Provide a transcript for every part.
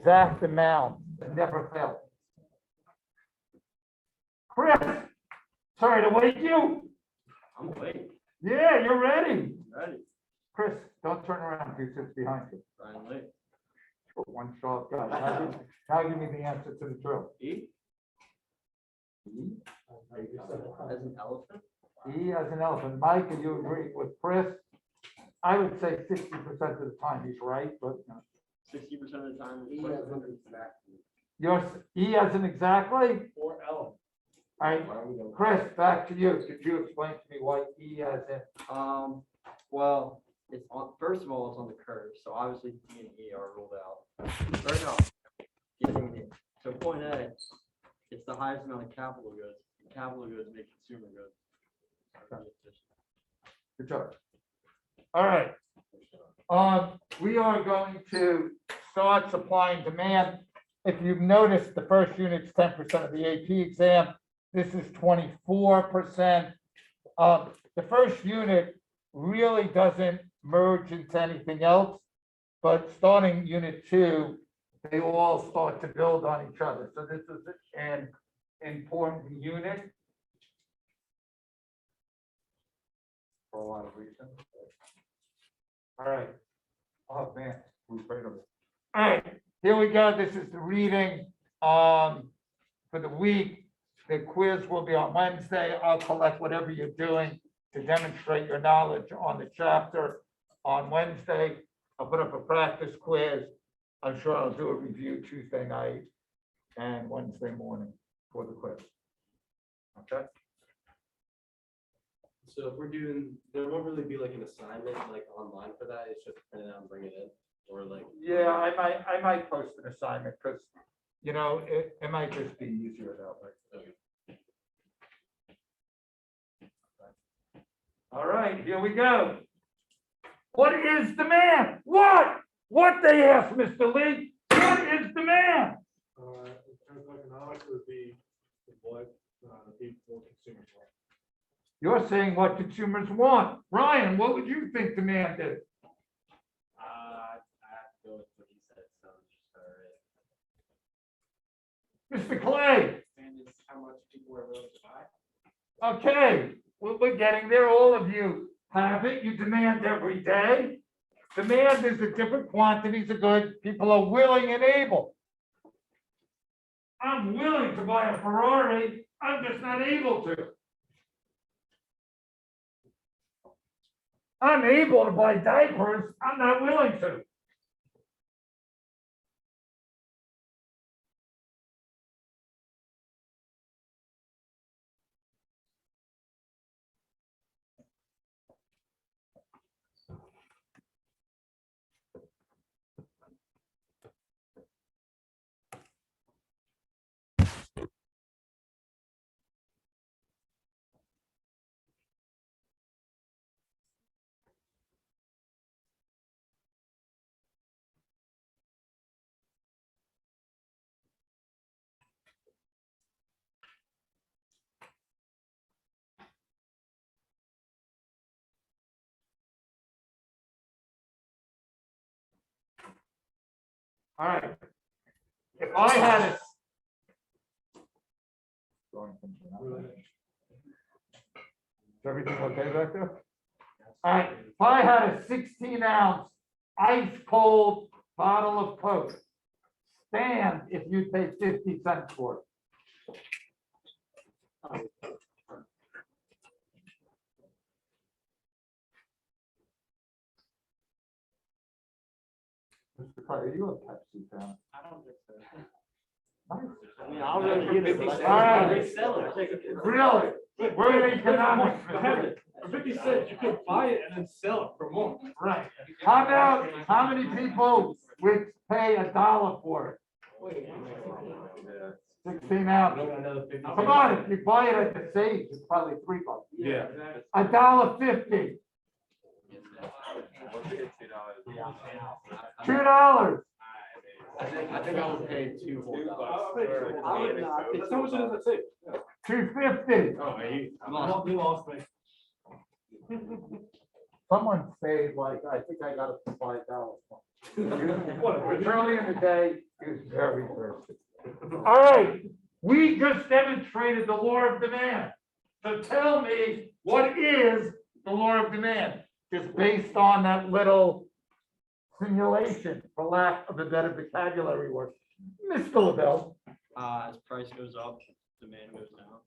exact amount and never fail. Chris, sorry to wake you. I'm awake. Yeah, you're ready. Ready. Chris, don't turn around. He sits behind you. Brian Lee. For one sharp guy. Now give me the answer to the drill. E? E? As an elephant? E as an elephant. Mike, and you agree with Chris? I would say 60% of the time he's right, but 60% of the time. yours, E as an exactly? Or elephant. All right, Chris, back to you. Could you explain to me why E as in? Well, it's on, first of all, it's on the curve, so obviously D and E are ruled out. Or no, D and E. So point A, it's the highest amount of capital goods. Capital goods make consumer goods. Good job. All right. We are going to start supply and demand. If you've noticed, the first unit's 10% of the AP exam. This is 24%. The first unit really doesn't merge into anything else, but starting unit 2, they all start to build on each other. So this is an important unit for a lot of reasons. All right. Oh man, we afraid of it. All right, here we go. This is the reading for the week. The quiz will be on Wednesday. I'll collect whatever you're doing to demonstrate your knowledge on the chapter on Wednesday. I'll put up a practice quiz. I'm sure I'll do a review Tuesday night and Wednesday morning for the quiz. Okay. So if we're doing, there won't really be like an assignment like online for that. It's just print it out and bring it in, or like. Yeah, I might post an assignment because, you know, it might just be easier that way. Okay. All right, here we go. What is demand? What? What they asked, Mr. Lee? What is demand? In terms of economics, it would be what the people, consumers want. You're saying what consumers want. Ryan, what would you think demand is? I have to go with what he said, so just Mr. Clay, and it's how much people are willing to buy. okay, we're getting there. All of you have it. You demand every day. Demand is the different quantities of goods people are willing and able. I'm willing to buy a Ferrari. I'm just not able to. I'm able to buy diapers. I'm not willing to. All right. If I had a. Is everything okay back there? All right, if I had a 16-ounce ice cold bottle of Coke, stand if you pay 50 cents for it. Mr. Carter, are you a Pepsi fan? I don't think so. Nice. I mean, I'll really use it. All right. $50 Really? We're in economics. For 50 cents, you could buy it and then sell it for more. Right. How about, how many people would pay $1 for it? 16 ounces. Come on, if you buy it at the Sage, it's probably $3. Yeah. $1.50. $2. I think I would pay $2 whole. That's how much it is at Sage. $2.50. Oh, I'm lost. you lost me. someone saved, like, I think I got it for $5. Whatever. It's early in the day, he was very thirsty. All right, we just demonstrated the law of demand. So tell me, what is the law of demand? Just based on that little simulation, for lack of a better vocabulary word. Mr. LaBelle, As price goes up, demand goes down.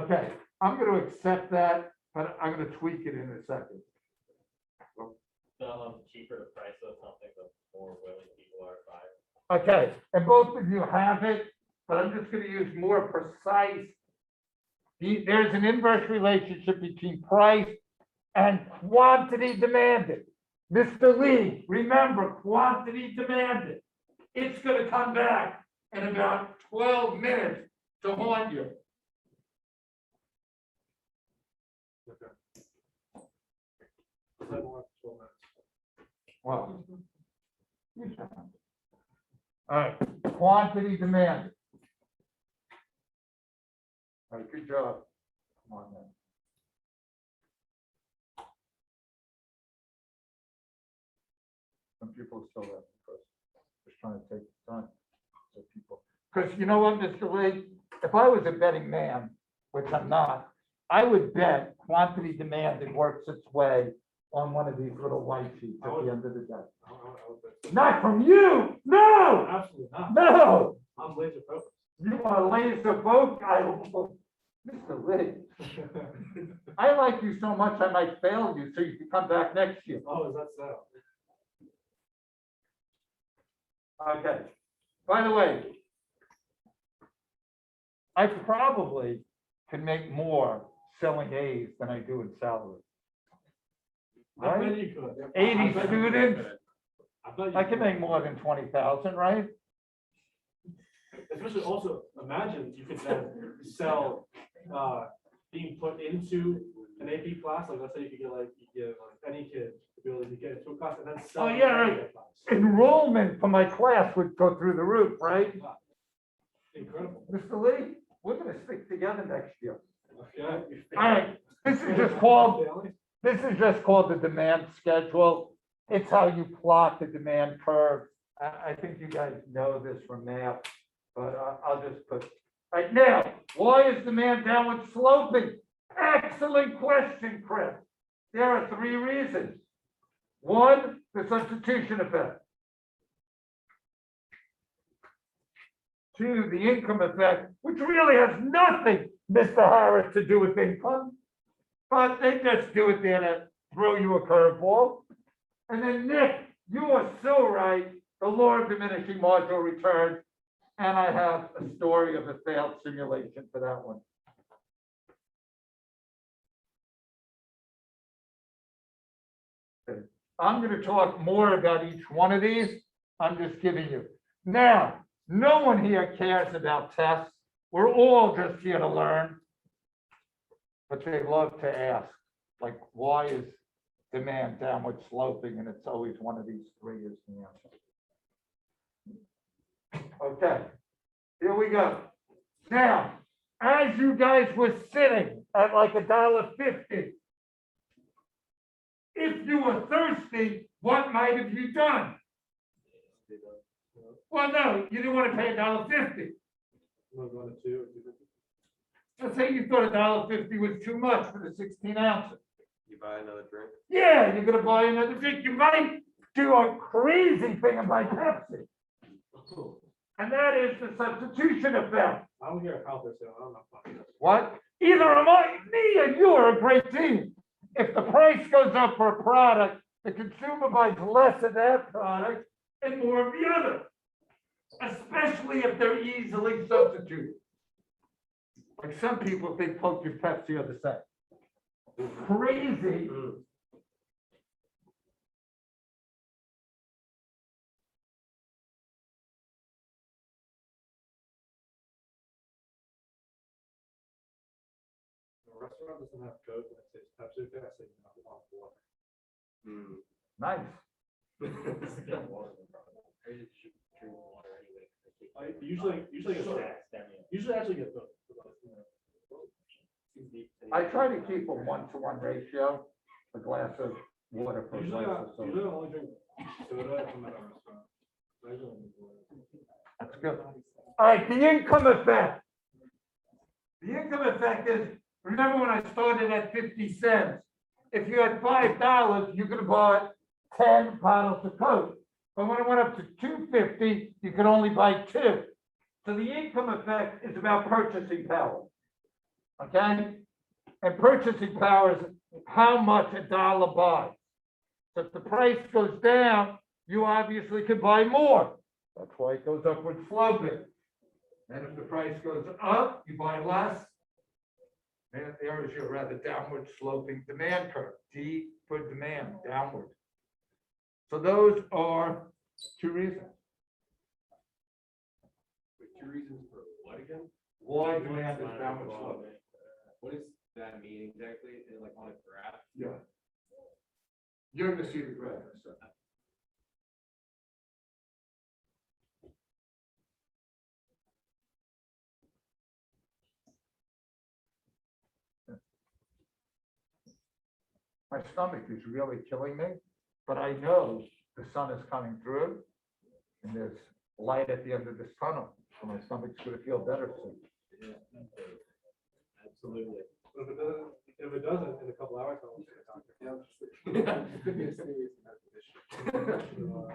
okay, I'm gonna accept that, but I'm gonna tweak it in a second. The cheaper the price of something, the more willing people are to buy. Okay, and both of you have it, but I'm just gonna use more precise. There's an inverse relationship between price and quantity demanded. Mr. Lee, remember, quantity demanded. It's gonna come back in about 12 minutes to haunt you. Well. All right, quantity demanded. All right, good job. Come on, man. Some people still have, because just trying to take time. So people, because you know what, Mr. Lee, if I was a betting man, which I'm not, I would bet quantity demanded works its way on one of these little white sheets at the end of the day. Not from you, no, Absolutely not. no. I'm laser focused. You are laser focused, Mr. Lee, I like you so much, I might fail you so you can come back next year. Oh, is that so? Okay, by the way, I probably can make more selling A's than I do in salary. I bet Right? you could. 80 I bet you students, could. I bet you I can could. make more than 20,000, right? Especially also, imagine you could then sell, being put into an AP class, like let's say you could get like, any kid to be able to get into a class and then sell. Oh, yeah, an right. AP class. Enrollment for my class would go through the roof, right? Incredible. Mr. Lee, we're gonna stick together next year. Okay. All right, this is just called the demand schedule. It's how you plot the demand curve. I think you guys know this from math, but I'll just put, right now, why is demand downward sloping? Excellent question, Chris. There are 3 reasons. 1, the substitution effect. 2, the income effect, which really has nothing, Mr. Harris, to do with income. But they just do it there to throw you a curveball. And then Nick, you are so right, the law of diminishing marginal returns. And I have a story of a failed simulation for that one. Okay. I'm going to talk more about each one of these. I'm just giving you. Now, no one here cares about tests. We're all just here to learn. But they love to ask, like, why is demand downward sloping? And it's always one of these 3 is the answer. Okay, here we go. Now, as you guys were sitting at like $1.50, if you were thirsty, what might have you done? Well, no, you didn't want to pay $1.50. We're going to 2 or 250. Let's say you thought $1.50 was too much for the 16 ounces. You buy another drink? Yeah, you're gonna buy another drink. You might do a crazy thing and buy Pepsi. And that is the substitution effect. I don't hear a counter sale. I don't know. What? Either am I, me and you are a great team. If the price goes up for a product, the consumer buys less of that product and more of the other. Especially if they're easily substituted. Like some people think Coke and Pepsi are the same. Crazy. The restaurant doesn't have Coke, and it says Pepsi, I say no, I want water. Nice. I usually actually get both. I try to keep a 1-to-1 ratio, a glass of water per Usually, glass of usually I soda. only drink soda if I'm at a restaurant. I usually only drink water. That's good. All right, the income effect. The income effect is, remember when I started at 50 cents? If you had $5, you could have bought 10 bottles of Coke. But when it went up to $2.50, you could only buy 2. So the income effect is about purchasing power. Okay? And purchasing power is how much a dollar buys. So if the price goes down, you obviously can buy more. That's why it goes upward sloping. And if the price goes up, you buy less. And there is your rather downward sloping demand curve. D for demand, downward. So those are 2 reasons. Wait, 2 reasons for what again? Why demand is downward sloping. What does that mean exactly? Is it like on a graph? Yeah. You're gonna see the graph in a second. My stomach is really killing me, but I know the sun is coming through and there's light at the end of this tunnel, so my stomach's gonna feel better soon. Yeah. Absolutely. If it doesn't, in a couple hours, I'll see the doctor.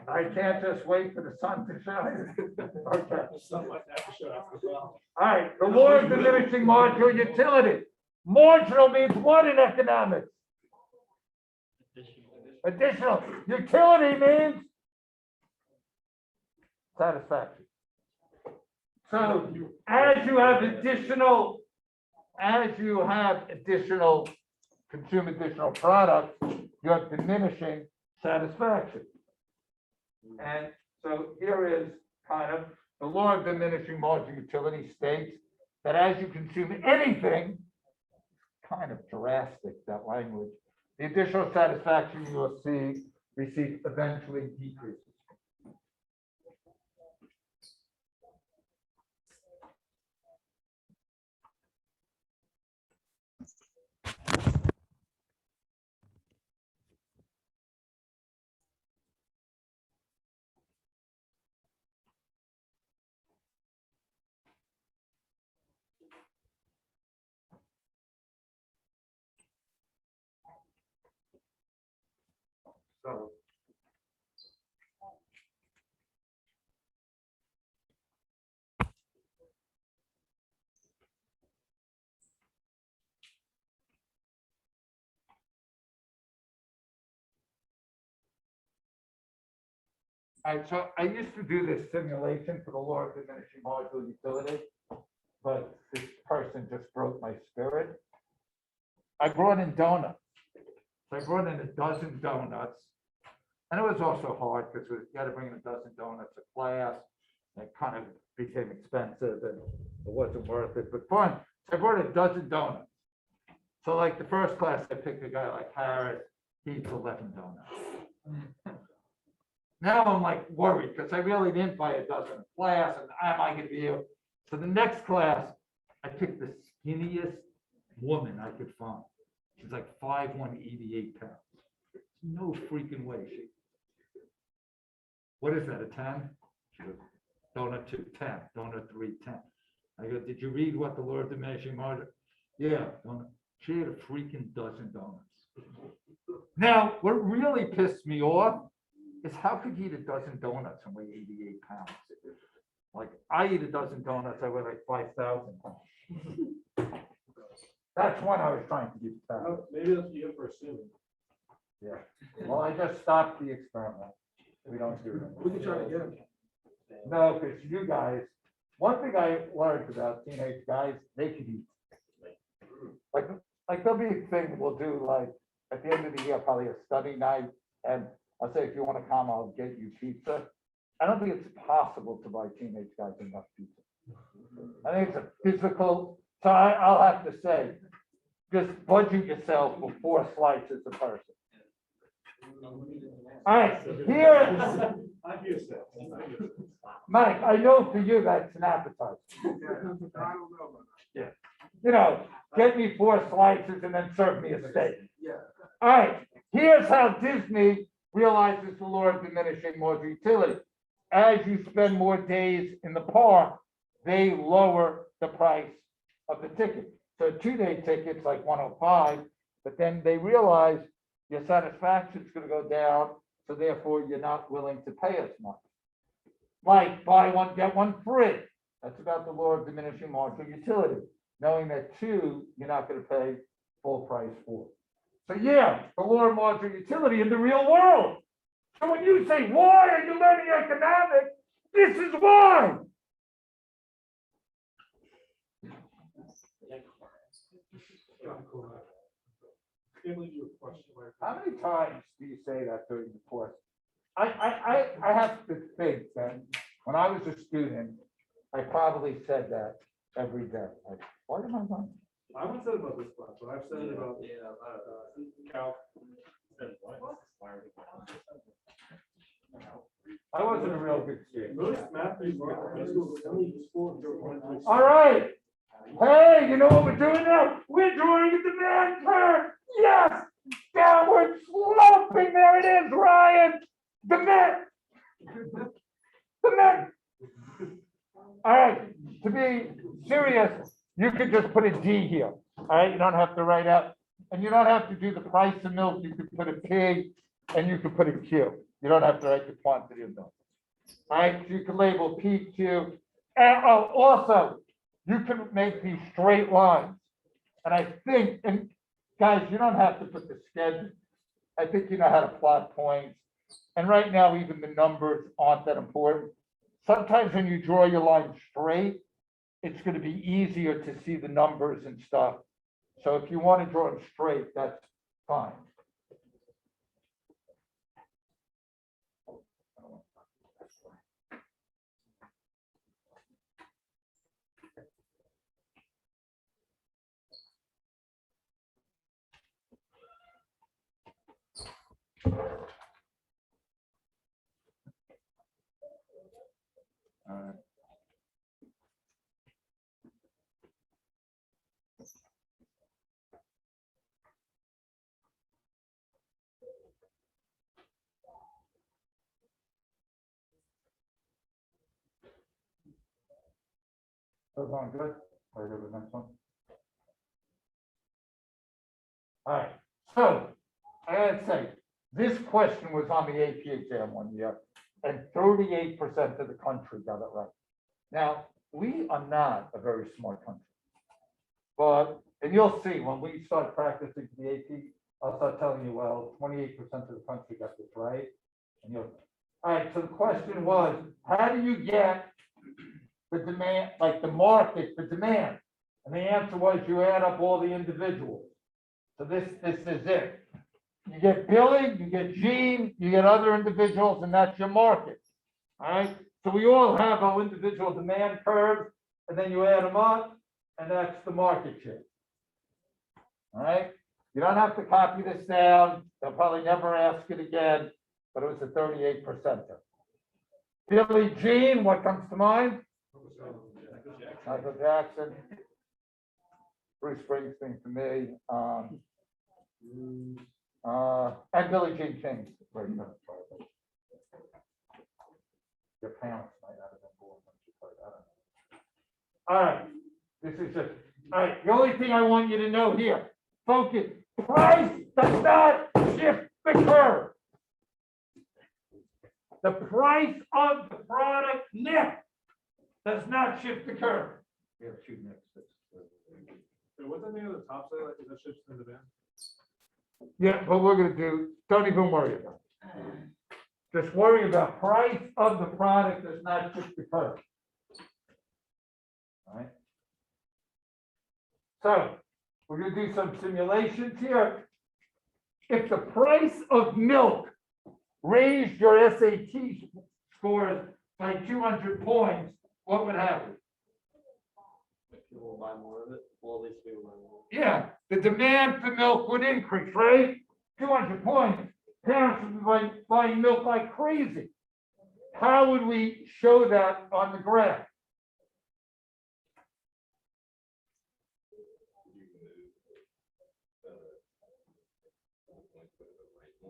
I can't just wait for the sun to shine. Okay. Something like that to show up as well. All right, the law of diminishing marginal utility. Marginal means what in economics? Additional. Utility means satisfaction. So as you have additional consume additional products, you have diminishing satisfaction. And so here is kind of the law of diminishing marginal utility states that as you consume anything, kind of drastic, that language, the additional satisfaction you will receive eventually decreases. So all right, so I used to do this simulation for the law of diminishing marginal utility, but this person just broke my spirit. I brought in donuts. So I brought in a dozen donuts. And it was also hard because you had to bring in a dozen donuts to class. And it kind of became expensive and it wasn't worth it, but fun. So I brought a dozen donuts. So like the first class, I picked a guy like Harris, he eats 11 donuts. Now I'm like worried because I really didn't buy a dozen in class and am I gonna be able? So the next class, I picked the skinniest woman I could find. She's like 5'1", 88 pounds. No freaking way. What is that, a 10? She goes, donut 2, 10, donut 3, 10. I go, did you read what the law of diminishing marginal? Yeah, donut. She had a freaking dozen donuts. Now, what really pissed me off is how could you eat a dozen donuts and weigh 88 pounds? Like, I eat a dozen donuts, I weigh like 5,000 pounds. That's one I was trying to get down. Maybe that's you for assuming. Yeah, well, I just stopped the experiment. We don't do that. We can try to get him. No, because you guys, one thing I learned about teenage guys, they can eat. Like there'll be a thing we'll do, like, at the end of the year, probably a study night, and I'll say, if you want to come, I'll get you pizza. I don't think it's possible to buy teenage guys enough pizza. I think it's a physical, so I'll have to say, just budget yourself for 4 slices a person. All right, here, I'm used to it. Mike, I know for you that's an appetizer. Yeah. You know, get me 4 slices and then serve me a steak. Yeah. All right, Here's how Disney realizes the law of diminishing marginal utility. As you spend more days in the park, they lower the price of the ticket. So a 2-day ticket's like 105, but then they realize your satisfaction's gonna go down, so therefore you're not willing to pay as much. Like buy one, get one free. That's about the law of diminishing marginal utility, knowing that 2, you're not gonna pay full price for. So yeah, the law of marginal utility in the real world. So when you say, why are you learning economics? This is why. Can't believe you were questioning my- How many times do you say that during the course? I have to think that when I was a student, I probably said that every day. Like, why am I lying? I haven't said about this class, but I've said it about, calc. I wasn't a real good student. Most math based high school was only useful if you wanted to. All right. Hey, you know what we're doing now? We're drawing a demand curve. Yes, downward sloping. There it is, Ryan. Demand. Demand. All right. To be serious, you could just put a D here. All right. You don't have to write out, and you don't have to do the price of milk. You could put a P, and you could put a Q. You don't have to write the quantity of milk. All right. So you can label PQ. And also, you can make these straight lines. And I think, and guys, you don't have to put the schedule. I think you know how to plot points. And right now, even the numbers aren't that important. Sometimes when you draw your line straight, it's going to be easier to see the numbers and stuff. So if you want to draw them straight, that's fine. All right. That's on good. Or go to the next one. All right. So I gotta say, this question was on the AP exam one year, and 38% of the country got it right. Now, we are not a very smart country. But, and you'll see, when we start practicing the AP, I'll start telling you, well, 28% of the country got this right. And you'll, all right, so the question was, how do you get the demand, like the market, the demand? And the answer was you add up all the individuals. So this is it. You get Billy, you get Gene, you get other individuals, and that's your market. All right, so we all have our individual demand curves, and then you add them up, and that's the market share. All right, you don't have to copy this down. They'll probably never ask it again, but it was a 38%. Billy Jean, what comes to mind? Michael Jackson. Bruce Springsteen to me. And Billie Jean King. Your parents might not have been born when she played. I don't know. All right, this is it. All right, the only thing I want you to know here, focus. Price does not shift the curve. The price of the product net does not shift the curve. We have 2 next. What's the name of the top side? Like, is that shifts in demand? Yeah, but we're gonna do, don't even worry about it. Just worry about price of the product does not shift the curve. All right. So we're gonna do some simulations here. If the price of milk raised your SAT scores by 200 points, what would happen? People will buy more of it. Well, at least we will buy more. Yeah, the demand for milk would increase, right? 200 points. Parents would be buying milk like crazy. How would we show that on the graph?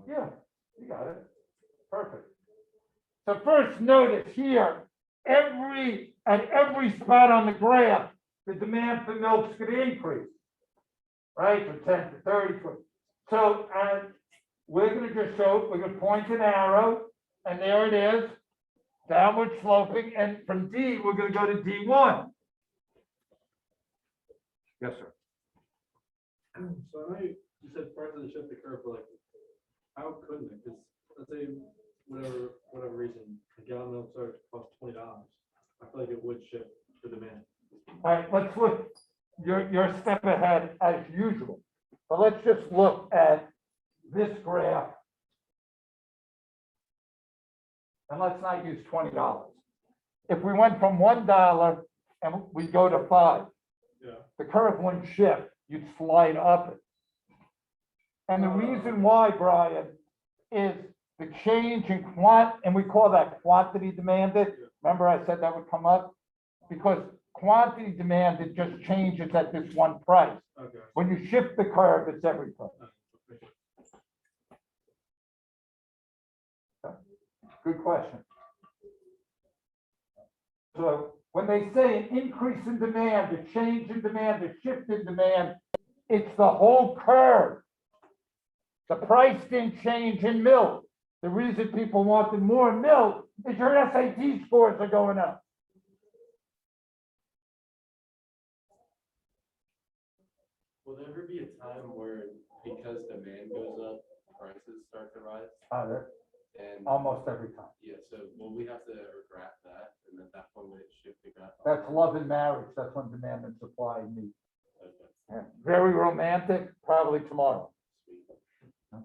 Yeah, you got it. Perfect. So first notice here, at every spot on the graph, the demand for milk's gonna increase. Right, from 10 to 30. So, we're gonna just show, we're gonna point an arrow, and there it is, downward sloping, and from D, we're gonna go to D1. Yes, sir. So I know you said prices to shift the curve, but like, how couldn't it? Because let's say whatever reason, a gallon of milk started to cost $20. I feel like it would shift the demand. All right, let's look, you're a step ahead as usual, but let's just look at this graph. And let's not use $20. If we went from $1 and we go to 5, Yeah. the curve wouldn't shift, you'd slide up it. And the reason why, Brian, is the change in and we call that quantity demanded. Remember I said that would come up? Because quantity demanded just changes at this one price. Okay. When you shift the curve, it's every price. Good question. So when they say an increase in demand, a change in demand, a shift in demand, it's the whole curve. The price didn't change in milk. The reason people wanted more milk is your SAT scores are going up. Will there ever be a time where, because demand goes up, prices start to rise? And Almost every time. yeah, so will we have to graph that, and at that point, would it shift the graph? That's love and marriage. That's when demand and supply meet. Okay, Yeah. Very romantic, probably tomorrow. sweet.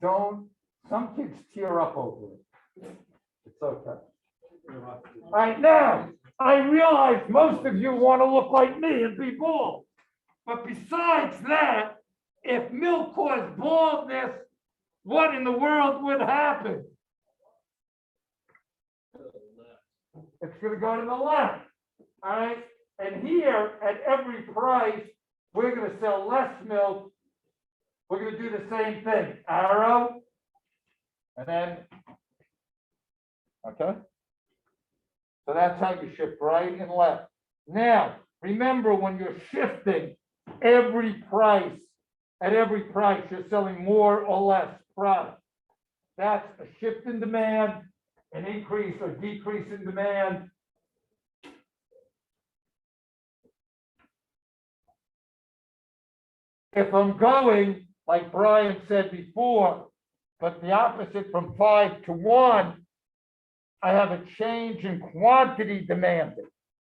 Don't, some kids tear up over it. It's okay. All right, now, I realize most of you want to look like me and be bald. But besides that, if milk caused baldness, what in the world would happen? It's gonna go to the left, all right? And here, at every price, we're gonna sell less milk. We're gonna do the same thing, arrow, and then, okay? So that's how you shift right and left. Now, remember when you're shifting every price, at every price, you're selling more or less product. That's a shift in demand, an increase or decrease in demand. If I'm going, like Brian said before, but the opposite from 5 to 1, I have a change in quantity demanded.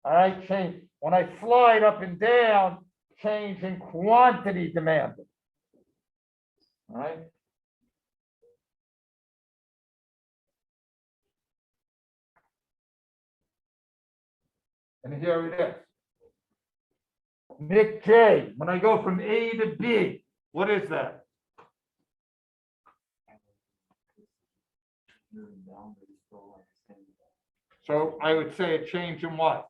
All right, change. When I slide up and down, change in quantity demanded. All right. And here it is. Nick J, when I go from A to B, what is that? So I would say a change in what?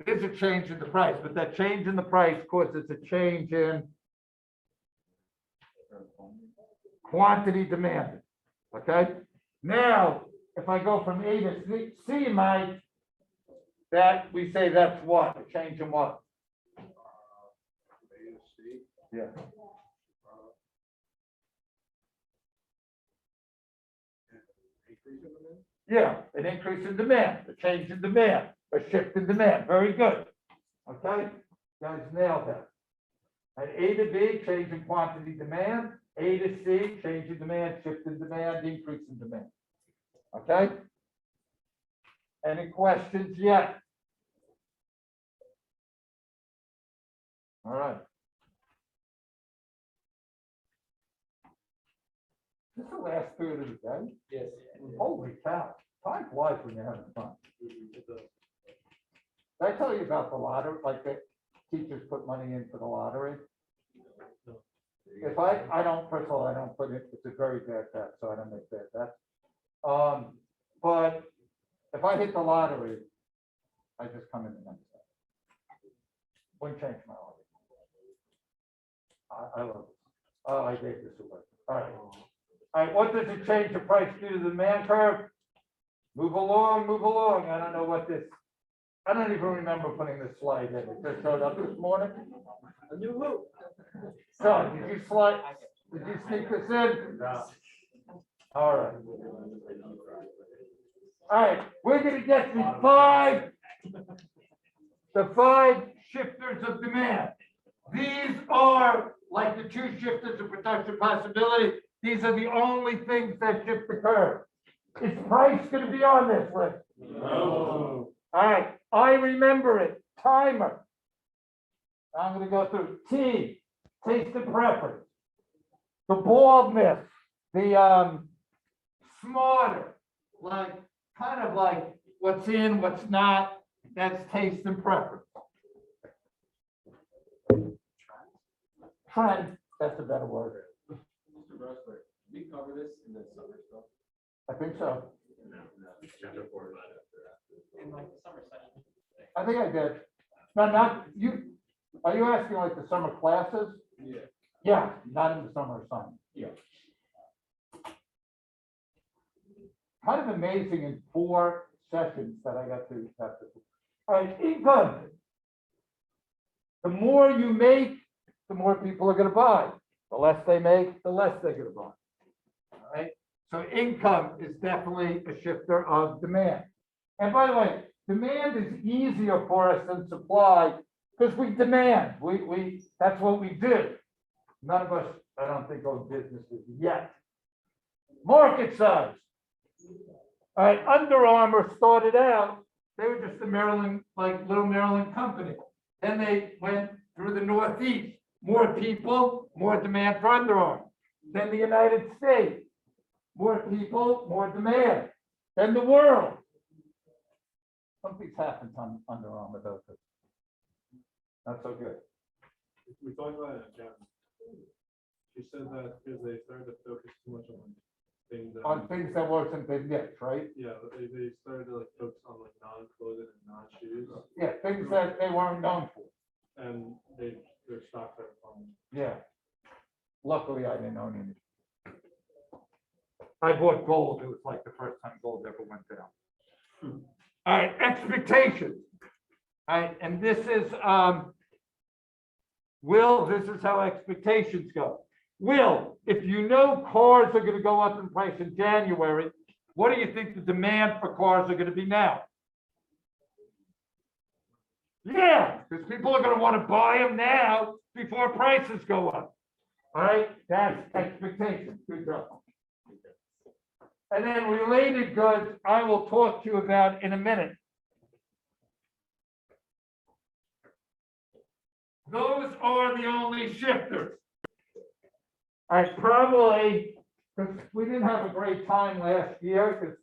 It is a change in the price, but that change in the price causes a change in quantity demanded, okay? Now, if I go from A to C, Mike, that, we say that's what, a change in what? Yeah. Yeah, an increase in demand, a change in demand, a shift in demand. Very good. Okay, guys nailed that. At A to B, change in quantity demand. A to C, change in demand, shift in demand, increase in demand. Okay? Any questions yet? All right. This is the last period of the day. Yes. Holy cow, time flies when you're having fun. Did I tell you about the lottery, like the teachers put money in for the lottery? If I don't, first of all, I don't put it, it's a very bad bet, so I don't make bad bets. But if I hit the lottery, I just come in and understand. Wouldn't change my life. I love this. Oh, I gave this away. All right. All right, what does it change the price due to the demand curve? Move along, move along. I don't know what this, I don't even remember putting this slide in. It just showed up this morning. A new hope. So, did you sneak this in? No. All right. All right, we're gonna get the five shifters of demand. These are like the two shifters of production possibility. These are the only things that shift the curve. Is price gonna be on this list? No. All right, I remember it, timer. I'm gonna go through T, taste and preference. The baldness, the smarter, like, kind of like what's in, what's not, that's taste and preference. Trend, that's a better word. Mr. Bressler, did we cover this in the summer stuff? I think so. No, chapter 4. In like the summer session. I think I did. No, not you. Are you asking like the summer classes? Yeah. Yeah, not in the summer assignment. Yeah. Kind of amazing in 4 sessions that I got to have to. All right, income. The more you make, the more people are going to buy. The less they make, the less they're going to buy. All right. So income is definitely a shifter of demand. And by the way, demand is easier for us than supply because we demand. We that's what we do. None of us, I don't think, own businesses yet. Market size. All right, Under Armour started out, they were just a Maryland, like little Maryland company. Then they went through the Northeast. More people, more demand for Under Armour. Then the United States. More people, more demand. Then the world. Something's happened on Under Armour though. Not so good. We talked about it again. She said that because they started to focus too much on things that. On things that wasn't the niche, right? Yeah, they started to like focus on like non-clothing and non-shoes, Yeah, things that they weren't known for. and their stocks are falling. Yeah. Luckily, I didn't own any. I bought gold. It was like the first time gold ever went down. All right, expectations. All right, and this is, Will, this is how expectations go. Will, if you know cars are gonna go up in price in January, what do you think the demand for cars are gonna be now? Yeah, because people are gonna wanna buy them now before prices go up. All right, that's expectation. Good job. And then related goods, I will talk to you about in a minute. Those are the only shifters. I probably, because we didn't have a great time last year, because,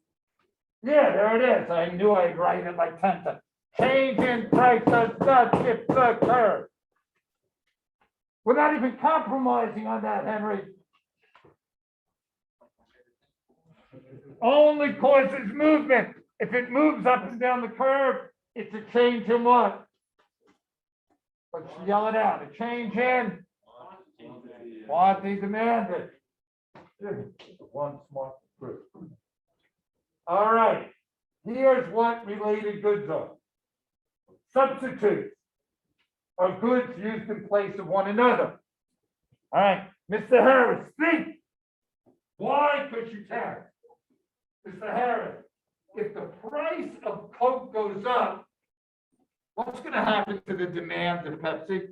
yeah, there it is. I knew I'd write it like 10 times. Change in price does not shift the curve. We're not even compromising on that, Henry. Only causes movement. If it moves up and down the curve, it's a change in what? Let's yell it out. A change in quantity demanded. One smart group. All right. Here's what related goods are. Substitutes are goods used in place of one another. All right, Mr. Harris, think. Why could you tell? Mr. Harris, if the price of Coke goes up, what's going to happen to the demand of Pepsi?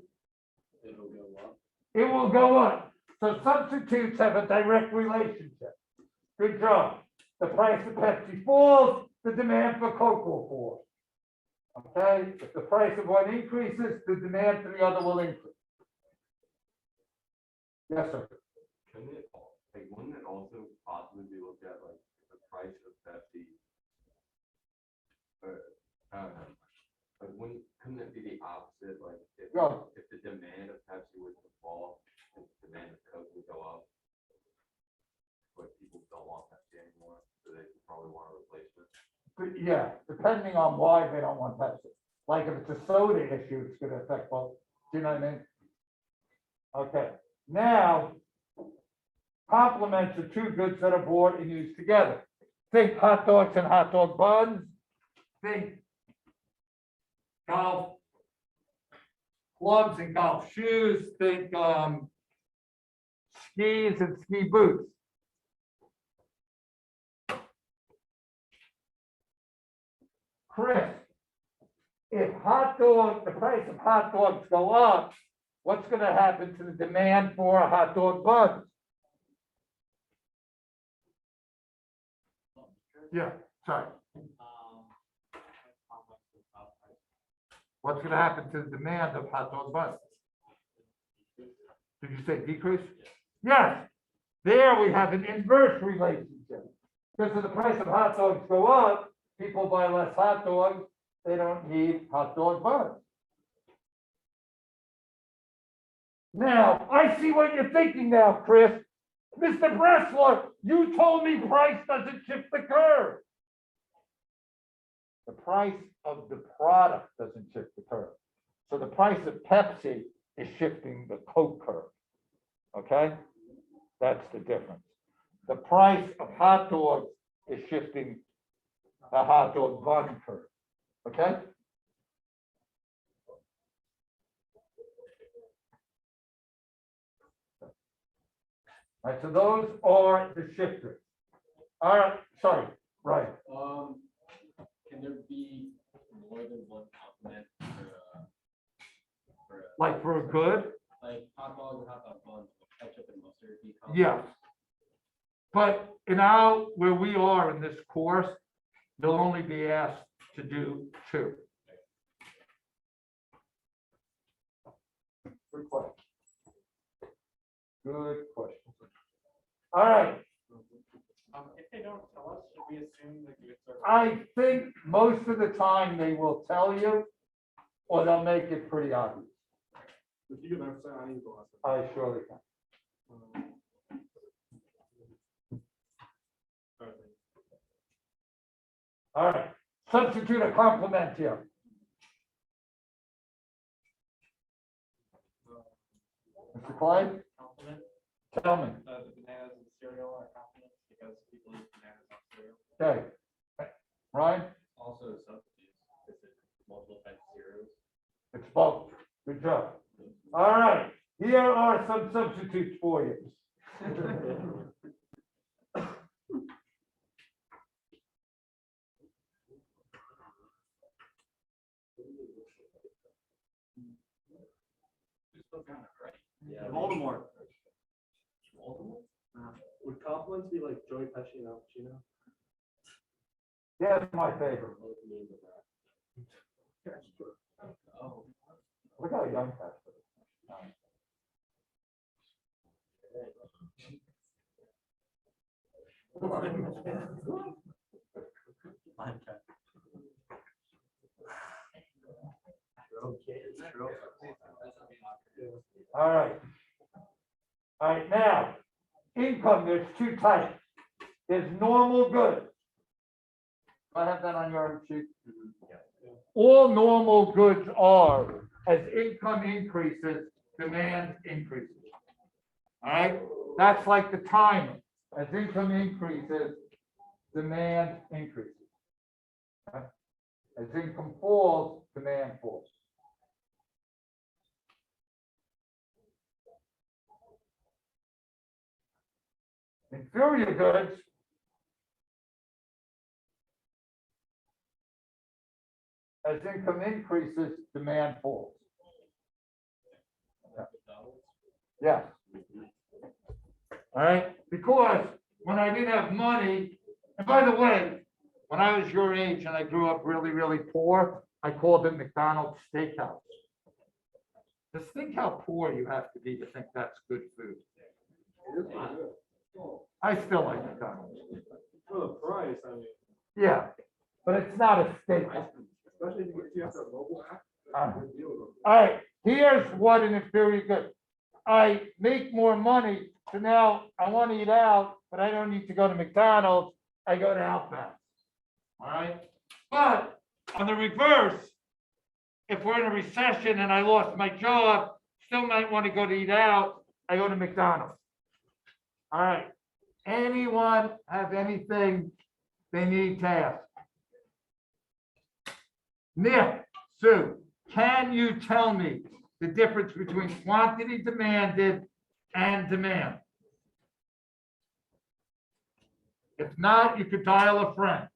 It'll go up. It will go up. So substitutes have a direct relationship. Good job. The price of Pepsi falls, the demand for Coke will fall. Okay, if the price of one increases, the demand for the other will increase. Yes, sir. Couldn't it, like, wouldn't it also possibly be looked at like the price of Pepsi? I don't know. Like, couldn't it be the opposite? Like, Yeah. if the demand of Pepsi was to fall, the demand of Coke would go up. But people don't want Pepsi anymore, so they probably want a replacement. But yeah, depending on why they don't want Pepsi. Like if it's a soda issue, it's gonna affect both, do you know what I mean? Okay, now, complements are two goods that are bought and used together. Think hot dogs and hot dog buns, think golf clubs and golf shoes, think, skis and ski boots. Chris, if the price of hot dogs go up, what's gonna happen to the demand for hot dog buns? Yeah, sorry. What's gonna happen to the demand of hot dog buns? Did you say decrease? Yes. There we have an inverse relationship. Because if the price of hot dogs go up, people buy less hot dogs, they don't need hot dog buns. Now, I see what you're thinking now, Chris. Mr. Bressler, you told me price doesn't shift the curve. The price of the product doesn't shift the curve. So the price of Pepsi is shifting the Coke curve. Okay? That's the difference. The price of hot dogs is shifting the hot dog bun curve. Okay? All right, so those are the shifters. All right, sorry, right. Can there be more than one complement Like for a good? like hot dogs and hot dog buns with ketchup and mustard? Be Yeah. But where we are in this course, they'll only be asked to do two. Good question. Good question. All right, If they don't tell us, should we assume the goods are? I think most of the time they will tell you, or they'll make it pretty obvious. If you can understand, I need to go ask them. I surely can. All right. All right, substitute a complement here. Mr. Clyde, Compliment, tell me. the bananas and cereal are compliments because people eat bananas on cereal. Okay. Ryan, Also substitutes, is it multiple types of cereals? it's both. Good job. All right, here are some substitutes for you. Yeah. Baltimore. Would compliments be like Joey Pesci and Al Pacino? That's my favorite. Oh. Look how young that is. All right. All right, now, income, there's two types. There's normal goods. Do I have that on your sheet? All normal goods are, as income increases, demand increases. All right, that's like the timer. As income increases, demand increases. Okay? As income falls, demand falls. Inferior goods as income increases, demand falls. Yeah. All right, because when I didn't have money, and by the way, when I was your age and I grew up really, really poor, I called it McDonald's Steakhouse. Just think how poor you have to be to think that's good food. I still like McDonald's. For the price, I mean, Yeah, but it's not a steakhouse. especially if you have that mobile app. Uh, that's a good deal with them. All right, here's what an inferior good. I make more money, so now I want to eat out, but I don't need to go to McDonald's. I go to Outback. All right, but on the reverse, if we're in a recession and I lost my job, still might want to go to eat out, I go to McDonald's. All right, anyone have anything they need to ask? Nick, Sue, can you tell me the difference between quantity demanded and demand? If not, you could dial a friend.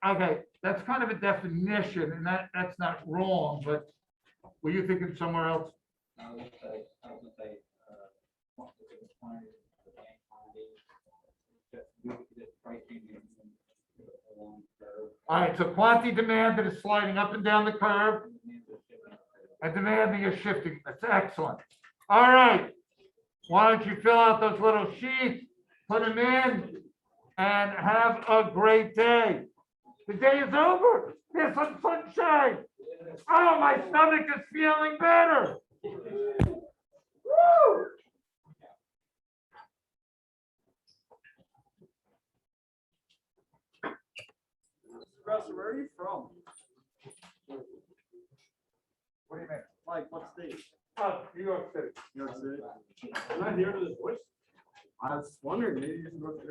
Okay, that's kind of a definition, and that's not wrong, but were you thinking somewhere else? I was gonna say, what was the quantity, the bank quantity, just pricing and along curve. All right, so quantity demanded is sliding up and down the curve, and demanding is shifting. That's excellent. All right, why don't you fill out those little sheets, put them in, and have a great day. The day is over. There's some sunshine. Oh, my stomach is feeling better. Woo! Russ, where are you from? What do you mean? Like, what state? Oh, New York City. New York City? Am I hearing this voice? I was wondering, maybe you can go to